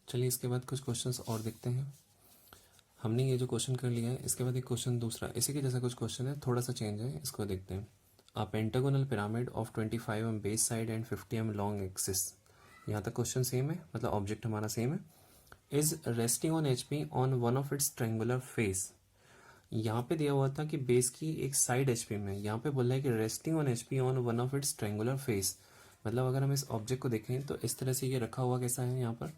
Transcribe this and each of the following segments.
चलिए इसके बाद कुछ क्वेश्चंस और देखते हैं। हमने ये जो क्वेश्चन कर लिया है, इसके बाद एक क्वेश्चन दूसरा इसी के जैसा कुछ क्वेश्चन है, थोड़ा सा चेंज है, इसको देखते हैं। A pentagonal pyramid of 25 m base side and 50 m long axis. यहाँ तक क्वेश्चन सेम है, मतलब ऑब्जेक्ट हमारा सेम है। Is resting on HP on one of its triangular face. यहाँ पे दिया हुआ था कि बेस की एक साइड एचपी में, यहाँ पे बोल रहा है कि resting on HP on one of its triangular face. मतलब अगर हम इस ऑब्जेक्ट को देखें तो इस तरह से ये रखा हुआ कैसा है यहाँ पर।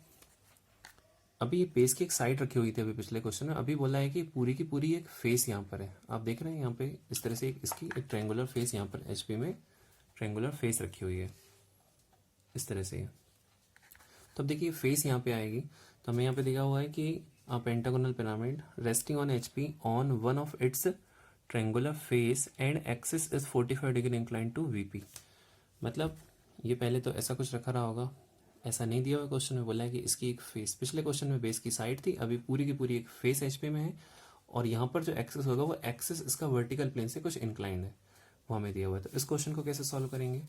अभी ये बेस की एक साइड रखी हुई थी अभी पिछले क्वेश्चन में, अभी बोला है कि पूरी की पूरी एक फेस यहाँ पर है। आप देख रहे हैं यहाँ पे इस तरह से इसकी एक ट्रेंगुलर फेस यहाँ पर एचपी में ट्रेंगुलर फेस रखी हुई है इस तरह से। तो अब देखिए फेस यहाँ पे आएगी, तो हमें यहाँ पे दिया हुआ है कि pentagonal pyramid resting on HP on one of its triangular face and axis is 45 degree incline to VP. मतलब ये पहले तो ऐसा कुछ रखा रहा होगा, ऐसा नहीं दिया हुआ क्वेश्चन में, बोला है कि इसकी एक फेस, पिछले क्वेश्चन में बेस की साइड थी, अभी पूरी की पूरी एक फेस एचपी में है, और यहाँ पर जो एक्सिस होगा वो एक्सिस इसका वर्टिकल प्लेन से कुछ इंक्लाइंड है, वो हमें दिया हुआ है। तो इस क्वेश्चन को कैसे सॉल्व करेंगे?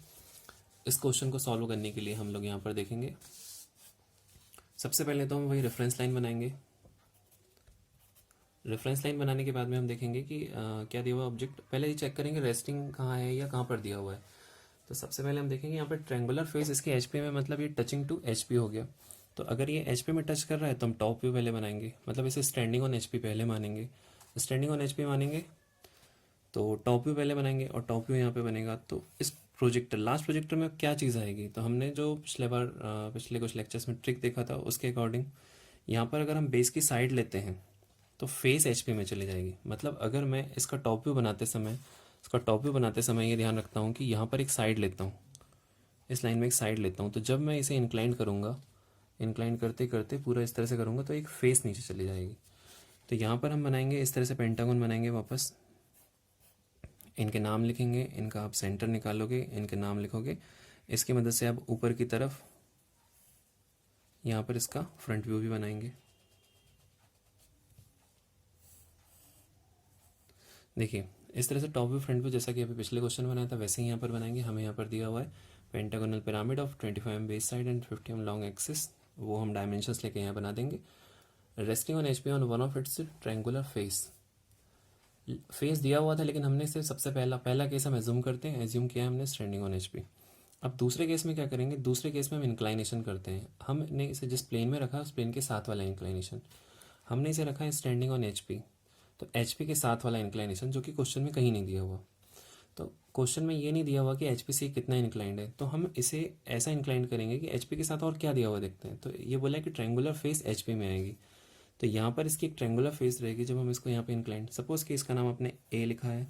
इस क्वेश्चन को सॉल्व करने के लिए हम लोग यहाँ पर देखेंगे, सबसे पहले तो हम वही रेफरेंस लाइन बनाएंगे। रेफरेंस लाइन बनाने के बाद में हम देखेंगे कि क्या दिया हुआ ऑब्जेक्ट, पहले ये चेक करेंगे रेस्टिंग कहाँ है या कहाँ पर दिया हुआ है। तो सबसे पहले हम देखेंगे यहाँ पर ट्रेंगुलर फेस इसके एचपी में, मतलब ये टचिंग टू एचपी हो गया। तो अगर ये एचपी में टच कर रहा है तो हम टॉप व्यू पहले बनाएंगे, मतलब इसे स्टैंडिंग ऑन एचपी पहले मानेंगे। स्टैंडिंग ऑन एचपी मानेंगे तो टॉप व्यू पहले बनाएंगे, और टॉप व्यू यहाँ पे बनेगा। तो इस प्रोजेक्टर, लास्ट प्रोजेक्टर में क्या चीज़ आएगी, तो हमने जो पिछले बार पिछले कुछ लेक्चर्स में ट्रिक देखा था उसके अकॉर्डिंग यहाँ पर अगर हम बेस की साइड लेते हैं तो फेस एचपी में चली जाएगी। मतलब अगर मैं इसका टॉप व्यू बनाते समय ये ध्यान रखता हूँ कि यहाँ पर एक साइड लेता हूँ, इस लाइन में एक साइड लेता हूँ, तो जब मैं इसे इंक्लाइन करूँगा, इंक्लाइन करते करते पूरा इस तरह से करूँगा तो एक फेस नीचे चली जाएगी। तो यहाँ पर हम बनाएंगे इस तरह से पेंटागन बनाएंगे वापस, इनके नाम लिखेंगे, इनका आप सेंटर निकालोगे, इनके नाम लिखोगे, इसकी मदद से आप ऊपर की तरफ यहाँ पर इसका फ्रंट व्यू भी बनाएंगे। देखिए इस तरह से टॉप व्यू फ्रंट व्यू जैसा कि अभी पिछले क्वेश्चन में बनाया था वैसे ही यहाँ पर बनाएंगे। हमें यहाँ पर दिया हुआ है pentagonal pyramid of 25 m base side and 50 m long axis, वो हम डायमेंशंस लेके यहाँ बना देंगे। Resting on HP on one of its triangular face, face दिया हुआ था लेकिन हमने इसे सबसे पहला केस हम एज्यूम करते हैं, एज्यूम किया हमने स्टैंडिंग ऑन एचपी। अब दूसरे केस में क्या करेंगे, दूसरे केस में हम इंक्लाइनेशन करते हैं। हमने इसे जिस प्लेन में रखा उस प्लेन के साथ वाला इंक्लाइनेशन, हमने इसे रखा है स्टैंडिंग ऑन एचपी, तो एचपी के साथ वाला इंक्लाइनेशन जो कि क्वेश्चन में कहीं नहीं दिया हुआ। तो क्वेश्चन में ये नहीं दिया हुआ कि एचपी से कितना इंक्लाइंड है, तो हम इसे ऐसा इंक्लाइंड करेंगे कि एचपी के साथ और क्या दिया हुआ देखते हैं। तो ये बोला है कि ट्रायंगुलर फेस एचपी में आएगी, तो यहाँ पर इसकी एक ट्रायंगुलर फेस रहेगी। जब हम इसको यहाँ पे इंक्लाइंड, सपोज कि इसका नाम अपने ए लिखा है,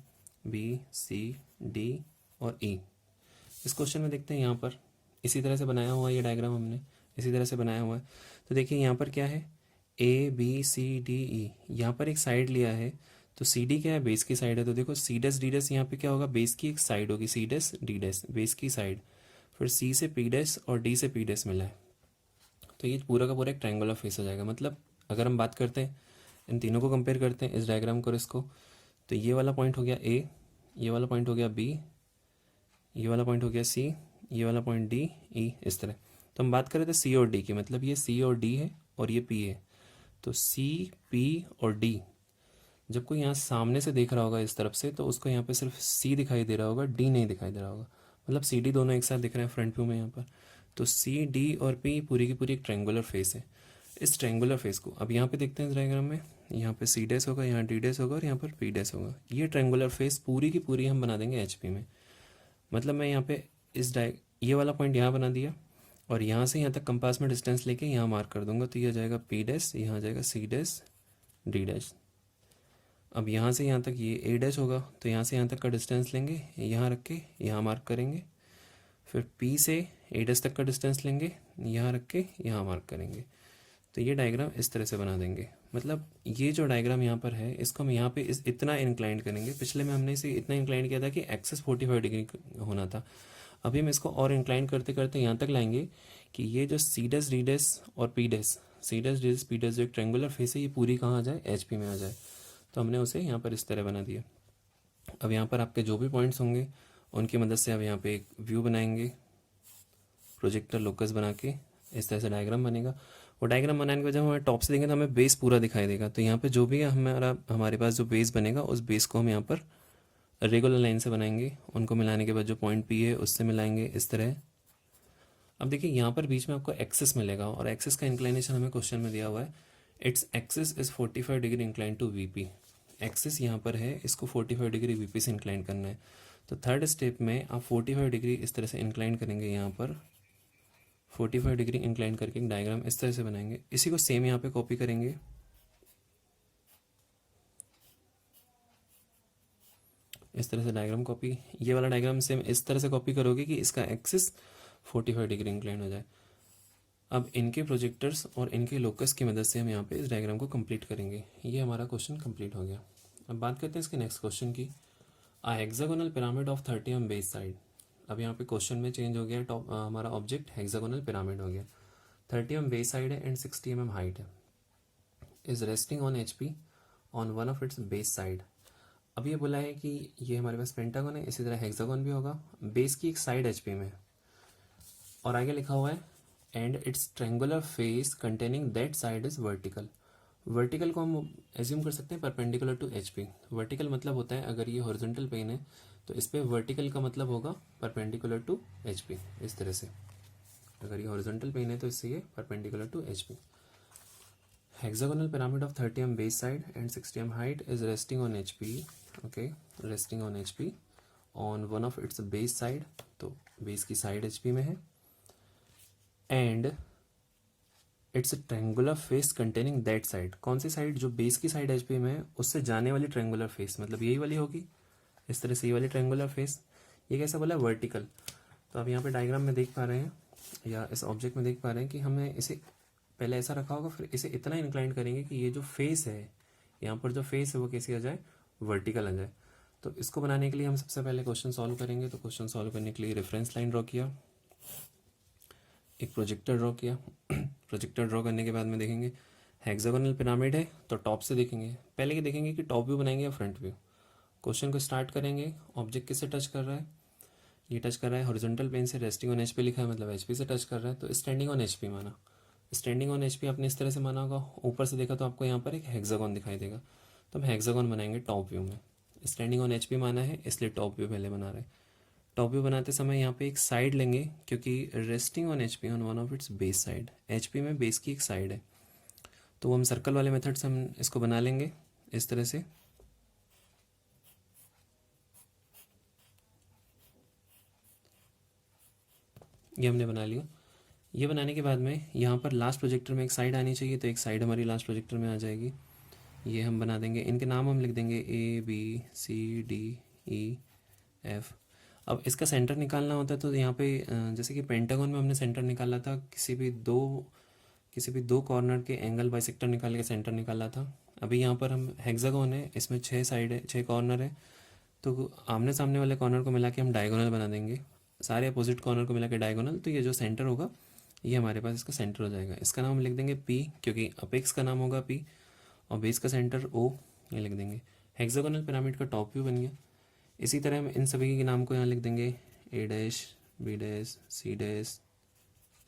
बी सी डी और ई। इस क्वेश्चन में देखते हैं यहाँ पर इसी तरह से बनाया हुआ है, ये डायग्राम हमने इसी तरह से बनाया हुआ है। तो देखिए यहाँ पर क्या है, A B C D E, यहाँ पर एक साइड लिया है, तो सी डी क्या है, बेस की साइड है। तो देखो सी डैश डी डैश यहाँ पे क्या होगा, बेस की एक साइड होगी, C dash D dash base की साइड, फिर सी से पी डैश और डी से पी डैश मिला है, तो ये पूरा का पूरा एक ट्रायंगुलर फेस हो जाएगा। मतलब अगर हम बात करते हैं इन तीनों को कंपेयर करते हैं, इस डायग्राम को और इसको, तो ये वाला पॉइंट हो गया ए, ये वाला पॉइंट हो गया बी, ये वाला पॉइंट हो गया सी, ये वाला पॉइंट डी ई, इस तरह। तो हम बात कर रहे थे सी और डी की, मतलब ये सी और डी है और ये पी है। तो सी पी और डी, जब कोई यहाँ सामने से देख रहा होगा इस तरफ से, तो उसको यहाँ पे सिर्फ सी दिखाई दे रहा होगा, डी नहीं दिखाई दे रहा होगा। मतलब सी डी दोनों एक साथ दिख रहे हैं फ्रंट व्यू में यहाँ पर। तो सी डी और पी पूरी की पूरी एक ट्रायंगुलर फेस है। इस ट्रायंगुलर फेस को अब यहाँ पे देखते हैं इस डायग्राम में, यहाँ पे सी डैश होगा, यहाँ डी डैश होगा और यहाँ पर पी डैश होगा। ये ट्रायंगुलर फेस पूरी की पूरी हम बना देंगे एचपी में। मतलब मैं यहाँ पे ये वाला पॉइंट यहाँ बना दिया, और यहाँ से यहाँ तक कंपास में डिस्टेंस लेके यहाँ मार्क कर दूंगा, तो ये जाएगा पी डैश, यहाँ आ जाएगा सी डैश डी डैश। अब यहाँ से यहाँ तक ये ए डैश होगा, तो यहाँ से यहाँ तक का डिस्टेंस लेंगे, यहाँ रख के यहाँ मार्क करेंगे, फिर पी से ए डैश तक का डिस्टेंस लेंगे, यहाँ रख के यहाँ मार्क करेंगे। तो ये डायग्राम इस तरह से बना देंगे। मतलब ये जो डायग्राम यहाँ पर है इसको हम यहाँ पे इतना इंक्लाइंड करेंगे। पिछले में हमने इसे इतना इंक्लाइंड किया था कि एक्सेस 45 डिग्री होना था, अभी हम इसको और इंक्लाइंड करते करते यहाँ तक लाएंगे कि ये जो सी डैश डी डैश और P dash, C dash D dash P dash जो एक ट्रायंगुलर फेस है, ये पूरी कहाँ आ जाए, एचपी में आ जाए। तो हमने उसे यहाँ पर इस तरह बना दिया। अब यहाँ पर आपके जो भी पॉइंट्स होंगे उनकी मदद से अब यहाँ पे एक व्यू बनाएंगे, प्रोजेक्टर लोकस बना के इस तरह से डायग्राम बनेगा। वो डायग्राम बनाने के जब हमारे टॉप से देखेंगे तो हमें बेस पूरा दिखाई देगा। तो यहाँ पे जो भी है हमारे पास जो बेस बनेगा उस बेस को हम यहाँ पर रेगुलर लाइन से बनाएंगे, उनको मिलाने के बाद जो पॉइंट पी है उससे मिलाएंगे इस तरह। अब देखिए यहाँ पर बीच में आपको एक्सिस मिलेगा और एक्सिस का इंक्लाइनेशन हमें क्वेश्चन में दिया हुआ है। Its axis is 45 degree incline to VP. Axis यहाँ पर है, इसको 45 डिग्री वीपी से इंक्लाइन करना है। तो थर्ड स्टेप में आप 45 डिग्री इस तरह से इंक्लाइन करेंगे, यहाँ पर 45 डिग्री इंक्लाइन करके एक डायग्राम इस तरह से बनाएंगे। इसी को सेम यहाँ पे कॉपी करेंगे, इस तरह से डायग्राम कॉपी। ये वाला डायग्राम सेम इस तरह से कॉपी करोगे कि इसका एक्सिस 45 डिग्री इंक्लाइन हो जाए। अब इनके प्रोजेक्टर्स और इनके लोकस की मदद से हम यहाँ पे इस डायग्राम को कंप्लीट करेंगे। ये हमारा क्वेश्चन कंप्लीट हो गया। अब बात करते हैं इसके नेक्स्ट क्वेश्चन की। A hexagonal pyramid of 30 mm base side. अब यहाँ पे क्वेश्चन में चेंज हो गया, टॉप हमारा ऑब्जेक्ट हेक्सागोनल पिरामिड हो गया। 30 mm बेस साइड है एंड 60 mm हाइट है, is resting on HP on one of its base side. अब ये बोला है कि ये हमारे पास पेंटागन है, इसी तरह हेक्सागोन भी होगा, बेस की एक साइड HP में, और आगे लिखा हुआ है and its triangular face containing that side is vertical. Vertical को हम एज्यूम कर सकते हैं परपेंडिकुलर टू HP। वर्टिकल मतलब होता है अगर ये हॉरिजॉन्टल पेन है तो इस पे वर्टिकल का मतलब होगा परपेंडिकुलर टू HP। इस तरह से अगर ये हॉरिजॉन्टल पेन है तो इससे ये perpendicular to HP। Hexagonal pyramid of 30 mm base side and 60 mm height is resting on HP। Okay, resting on HP on one of its base side, तो बेस की साइड HP में है, and its triangular face containing that side. कौन सी side? जो base की side HP में है उससे जाने वाली ट्रेंगुलर फेस, मतलब यही वाली होगी, इस तरह से ये वाली ट्रेंगुलर फेस। ये कैसा बोला? वर्टिकल। तो आप यहाँ पे डायग्राम में देख पा रहे हैं या इस ऑब्जेक्ट में देख पा रहे हैं कि हमने इसे पहले ऐसा रखा होगा, फिर इसे इतना इंक्लाइन करेंगे कि ये जो फेस है, यहाँ पर जो फेस है वो कैसी आ जाए? वर्टिकल आ जाए। तो इसको बनाने के लिए हम सबसे पहले क्वेश्चन सॉल्व करेंगे। तो क्वेश्चन सॉल्व करने के लिए रेफरेंस लाइन ड्रॉ किया, एक प्रोजेक्टर ड्रॉ किया। प्रोजेक्टर ड्रॉ करने के बाद में देखेंगे हेक्सागोनल पिरामिड है तो टॉप से देखेंगे, पहले ये देखेंगे कि टॉप व्यू बनाएंगे या फ्रंट व्यू। क्वेश्चन को स्टार्ट करेंगे, ऑब्जेक्ट किससे टच कर रहा है? ये टच कर रहा है हॉरिजॉन्टल प्लेन से, रेस्टिंग ऑन HP लिखा है मतलब HP से टच कर रहा है, तो स्टैंडिंग ऑन HP माना। स्टैंडिंग ऑन HP आपने इस तरह से माना होगा, ऊपर से देखा तो आपको यहाँ पर एक हेक्सागोन दिखाई देगा, तो हम हेक्सागोन बनाएंगे टॉप व्यू में। स्टैंडिंग ऑन HP माना है इसलिए टॉप व्यू पहले बना रहे हैं। टॉप व्यू बनाते समय यहाँ पे एक साइड लेंगे, क्योंकि resting on HP on one of its base side, HP में बेस की एक साइड है, तो हम सर्कल वाले मेथड से हम इसको बना लेंगे इस तरह से। ये हमने बना लिया। ये बनाने के बाद में यहाँ पर लास्ट प्रोजेक्टर में एक साइड आनी चाहिए, तो एक साइड हमारी लास्ट प्रोजेक्टर में आ जाएगी। ये हम बना देंगे, इनके नाम हम लिख देंगे ABCDEF। अब इसका सेंटर निकालना होता है तो यहाँ पे जैसे कि पेंटागन में हमने सेंटर निकाला था, किसी भी दो कॉर्नर के एंगल बाइसेक्टर निकाल के सेंटर निकाला था। अभी यहाँ पर हम हेक्सागोन है, इसमें 6 साइड है, 6 कॉर्नर है, तो आमने सामने वाले कॉर्नर को मिला के हम डायगोनल बना देंगे, सारे अपोजिट कॉर्नर को मिला के डायगोनल। तो ये जो सेंटर होगा ये हमारे पास इसका सेंटर हो जाएगा। इसका नाम हम लिख देंगे P, क्योंकि अपेक्स का नाम होगा P, और बेस का सेंटर O, ये लिख देंगे। हेक्सागोनल पिरामिड का टॉप व्यू बन गया। इसी तरह हम इन सभी के नाम को यहाँ लिख देंगे A dash, B dash, C dash,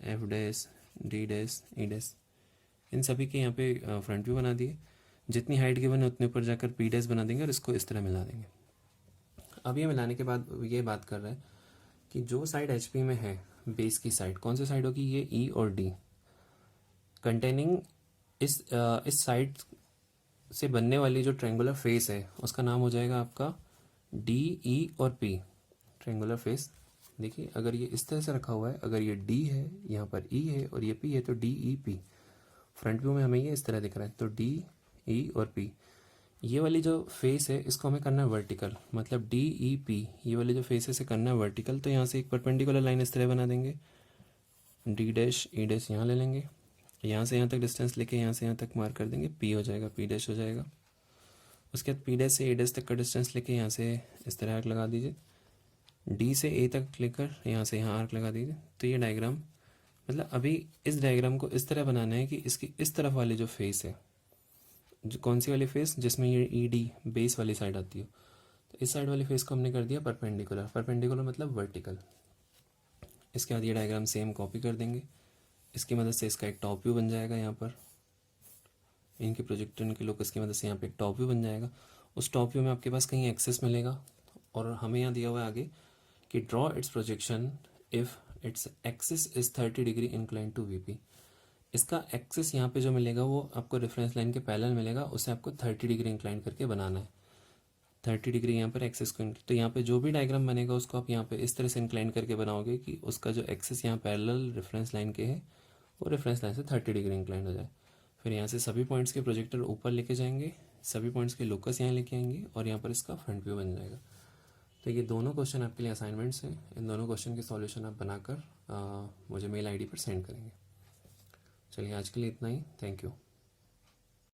F dash, D dash, E dash. इन सभी के यहाँ पे फ्रंट व्यू बना दिए। जितनी हाइट गिवन है उतने ऊपर जाकर P डैश बना देंगे और इसको इस तरह मिला देंगे। अब ये मिलाने के बाद ये बात कर रहा है कि जो साइड HP में है, बेस की साइड, कौन सी साइड होगी? ये E और D कंटेनिंग इस साइड से बनने वाली जो ट्रेंगुलर फेस है उसका नाम हो जाएगा आपका D, E और P। ट्रेंगुलर फेस देखिए, अगर ये इस तरह से रखा हुआ है, अगर ये D है, यहाँ पर E है और ये P है, तो DEP। फ्रंट व्यू में हमें ये इस तरह दिख रहा है, तो D, E और P। ये वाली जो फेस है इसको हमें करना है वर्टिकल, मतलब DEP, ये वाली जो फेस है इसे करना है वर्टिकल। तो यहाँ से एक परपेंडिकुलर लाइन इस तरह बना देंगे, D डैश, E डैश यहाँ ले लेंगे, यहाँ से यहाँ तक डिस्टेंस लेके यहाँ से यहाँ तक मार्क कर देंगे, P हो जाएगा, P डैश हो जाएगा। उसके बाद P डैश से A डैश तक का डिस्टेंस लेके यहाँ से इस तरह आर्क लगा दीजिए, D से A तक लेकर यहाँ से यहाँ आर्क लगा दीजिए। तो ये डायग्राम, मतलब अभी इस डायग्राम को इस तरह बनाना है कि इसकी इस तरफ वाली जो फेस है, जो कौन सी वाली फेस, जिसमें ये ED बेस वाली साइड आती हो, तो इस साइड वाली फेस को हमने कर दिया परपेंडिकुलर। परपेंडिकुलर मतलब वर्टिकल। इसके बाद ये डायग्राम सेम कॉपी कर देंगे, इसकी मदद से इसका एक टॉप व्यू बन जाएगा। यहाँ पर इनके प्रोजेक्टर इनके लोकस की मदद से यहाँ पे एक टॉप व्यू बन जाएगा। उस टॉप व्यू में आपके पास कहीं एक्सेस मिलेगा और हमें यहाँ दिया हुआ है आगे कि draw its projection if its axis is 30 degree incline to VP. इसका एक्सिस यहाँ पे जो मिलेगा वो आपको रेफरेंस लाइन के पैरेलल मिलेगा, उसे आपको 30 डिग्री इंक्लाइन करके बनाना है। 30 डिग्री यहाँ पर एक्सिस को, तो यहाँ पे जो भी डायग्राम बनेगा उसको आप यहाँ पे इस तरह से इंक्लाइन करके बनाओगे कि उसका जो एक्सिस यहाँ पैरेलल रेफरेंस लाइन के है वो रेफरेंस लाइन से 30 डिग्री इंक्लाइन हो जाए। फिर यहाँ से सभी पॉइंट्स के प्रोजेक्टर ऊपर लेके जाएंगे, सभी पॉइंट्स के लोकस यहाँ लेके आएंगे और यहाँ पर इसका फ्रंट व्यू बन जाएगा। तो ये दोनों क्वेश्चन आपके लिए असाइनमेंट्स हैं। इन दोनों क्वेश्चन के सॉल्यूशन आप बनाकर मुझे मेल आईडी पर सेंड करेंगे। चलिए आज के लिए इतना ही। Thank you.